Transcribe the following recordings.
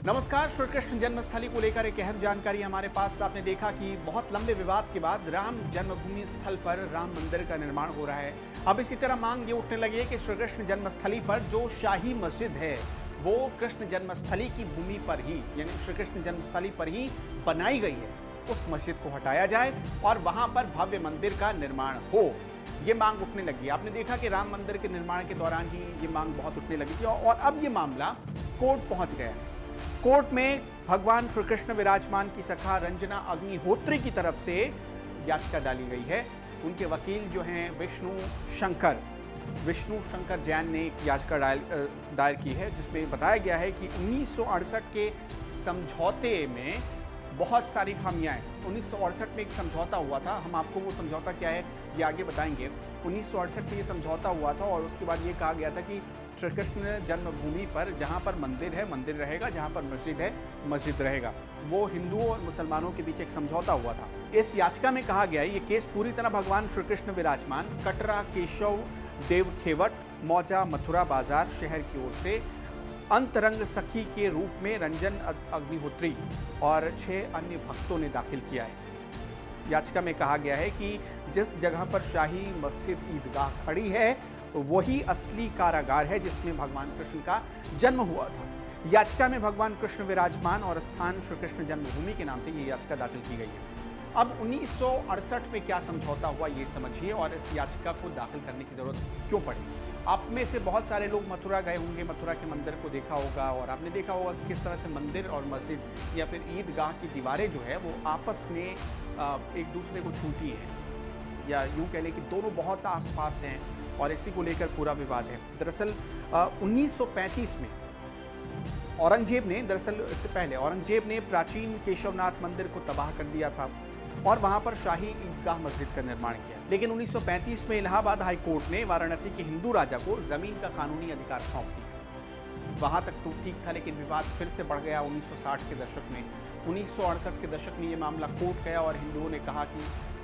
नमस्कार। श्री कृष्ण जन्मस्थली को लेकर एक अहम जानकारी हमारे पास। आपने देखा कि बहुत लंबे विवाद के बाद राम जन्मभूमि स्थल पर राम मंदिर का निर्माण हो रहा है। अब इसी तरह मांग ये उठने लगी है कि श्री कृष्ण जन्मस्थली पर जो शाही मस्जिद है वो कृष्ण जन्मस्थली की भूमि पर ही, यानी श्री कृष्ण जन्मस्थली पर ही बनाई गई है, उस मस्जिद को हटाया जाए और वहां पर भव्य मंदिर का निर्माण हो। ये मांग उठने लगी। आपने देखा कि राम मंदिर के निर्माण के दौरान ही ये मांग बहुत उठने लगी थी और अब ये मामला कोर्ट पहुंच गया है। कोर्ट में भगवान श्री कृष्ण विराजमान की सखा रंजना अग्निहोत्री की तरफ से याचिका डाली गई है। उनके वकील जो हैं विष्णु शंकर जैन ने एक याचिका दायर की है, जिसमें बताया गया है कि 1968 के समझौते में बहुत सारी खामियां हैं। 1968 में एक समझौता हुआ था, हम आपको वो समझौता क्या है ये आगे बताएंगे। 1968 में ये समझौता हुआ था और उसके बाद ये कहा गया था कि श्री कृष्ण जन्मभूमि पर जहाँ पर मंदिर है मंदिर रहेगा, जहाँ पर मस्जिद है मस्जिद रहेगा। वो हिंदुओं और मुसलमानों के बीच एक समझौता हुआ था। इस याचिका में कहा गया है ये केस पूरी तरह भगवान श्री कृष्ण विराजमान कटरा केशव देवखेवट मौजा मथुरा बाजार शहर की ओर से अंतरंग सखी के रूप में रंजन अग्निहोत्री और 6 अन्य भक्तों ने दाखिल किया है। याचिका में कहा गया है कि जिस जगह पर शाही मस्जिद ईदगाह खड़ी है वही असली कारागार है जिसमें भगवान कृष्ण का जन्म हुआ था। याचिका में भगवान कृष्ण विराजमान और स्थान श्री कृष्ण जन्मभूमि के नाम से ये याचिका दाखिल की गई है। अब 1968 में क्या समझौता हुआ ये समझिए और इस याचिका को दाखिल करने की जरूरत क्यों पड़ी। आप में से बहुत सारे लोग मथुरा गए होंगे, मथुरा के मंदिर को देखा होगा और आपने देखा होगा कि किस तरह से मंदिर और मस्जिद या फिर ईदगाह की दीवारें जो है वो आपस में एक दूसरे को छूती है, या यूँ कह लें कि दोनों बहुत आसपास हैं और इसी को लेकर पूरा विवाद है। दरअसल 1935 में औरंगजेब ने प्राचीन केशवनाथ मंदिर को तबाह कर दिया था और वहां पर शाही ईदगाह मस्जिद का निर्माण किया। लेकिन 1935 में इलाहाबाद हाई कोर्ट ने वाराणसी के हिंदू राजा को जमीन का कानूनी अधिकार सौंप दिया। वहां तक तो ठीक था, लेकिन विवाद फिर से बढ़ गया 1960 के दशक में। 1968 के दशक में ये मामला कोर्ट गया और हिंदुओं ने कहा कि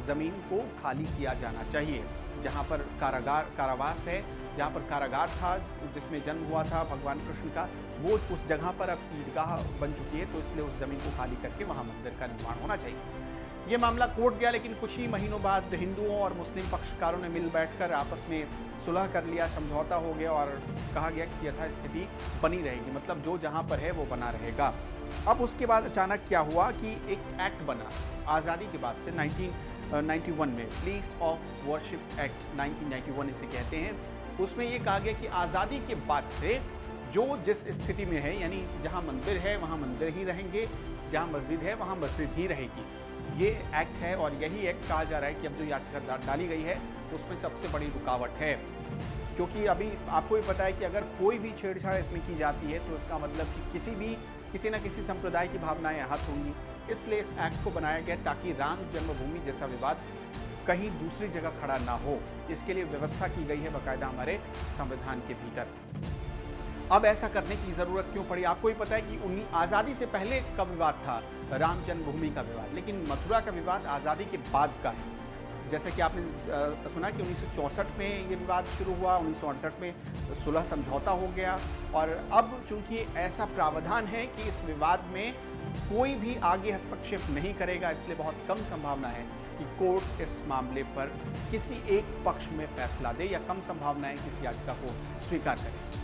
जमीन को खाली किया जाना चाहिए। जहाँ पर कारावास है, जहाँ पर कारागार था जिसमें जन्म हुआ था भगवान कृष्ण का, वो उस जगह पर अब ईदगाह बन चुकी है, तो इसलिए उस जमीन को खाली करके वहाँ मंदिर का निर्माण होना चाहिए। ये मामला कोर्ट गया, लेकिन कुछ ही महीनों बाद हिंदुओं और मुस्लिम पक्षकारों ने मिल बैठकर आपस में सुलह कर लिया, समझौता हो गया और कहा गया कि यथास्थिति बनी रहेगी, मतलब जो जहाँ पर है वो बना रहेगा। अब उसके बाद अचानक क्या हुआ कि एक एक्ट बना आज़ादी के बाद से 1991 में, प्लेस ऑफ वर्शिप एक्ट 1991 इसे कहते हैं। उसमें ये कहा गया कि आज़ादी के बाद से जो जिस स्थिति में है, यानी जहाँ मंदिर है वहाँ मंदिर ही रहेंगे, जहाँ मस्जिद है वहाँ मस्जिद ही रहेगी। ये एक्ट है और यही एक्ट कहा जा रहा है कि अब जो याचिका डाली गई है उसमें सबसे बड़ी रुकावट है, क्योंकि अभी आपको भी पता है कि अगर कोई भी छेड़छाड़ इसमें की जाती है तो इसका मतलब कि किसी न किसी संप्रदाय की भावनाएं आहत होंगी। इसलिए इस एक्ट को बनाया गया ताकि राम जन्मभूमि जैसा विवाद कहीं दूसरी जगह खड़ा ना हो। इसके लिए व्यवस्था की गई है बाकायदा हमारे संविधान के भीतर। अब ऐसा करने की जरूरत क्यों पड़ी? आपको ही पता है कि आज़ादी से पहले का विवाद था राम जन्मभूमि का विवाद, लेकिन मथुरा का विवाद आज़ादी के बाद का है। जैसे कि आपने सुना कि 1964 में ये विवाद शुरू हुआ, 1968 में सुलह समझौता हो गया और अब चूंकि ऐसा प्रावधान है कि इस विवाद में कोई भी आगे हस्तक्षेप नहीं करेगा, इसलिए बहुत कम संभावना है कि कोर्ट इस मामले पर किसी एक पक्ष में फैसला दे या कम संभावना है कि इस याचिका को स्वीकार करे।